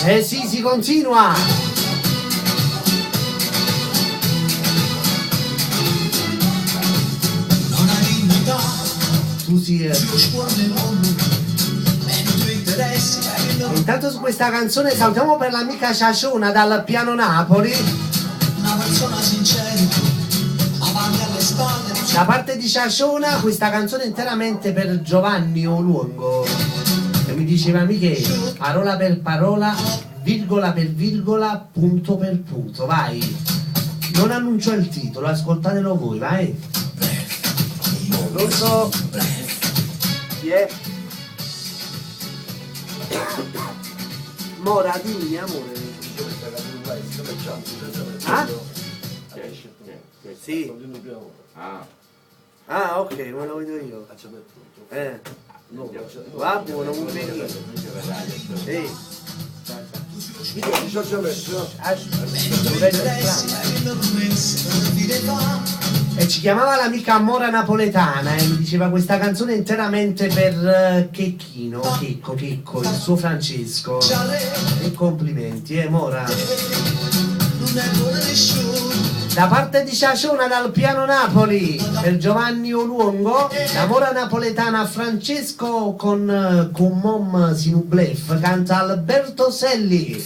Eh sì, si continua. Non hai dignità, Tu sì. più scuola nel mondo, meno tuoi interessi, Intanto su questa canzone salutiamo per l'amica Ciaciona dal Piano Napoli. una persona sincera, avanti alle spalle, Da parte di Ciaciona questa canzone interamente per Giovanni Oluongo. E mi diceva Michele, parola per parola, virgola per virgola, punto per punto. Vai. Non annuncio il titolo, ascoltatelo voi, vai. Lo so. Chi è? Mora, dimmi amore. Ah? Sì. Ah, ok, me lo vedo io. Va buono, un benino. Ehi. E ci chiamava l'amica Mora Napoletana e mi diceva questa canzone interamente per Checchino, Checco, il suo Francesco. E complimenti, Mora. Da parte di Ciaciona dal Piano Napoli per Giovanni Oluongo, la Mora Napoletana Francesco con Mom Sinublef canta Alberto Selli.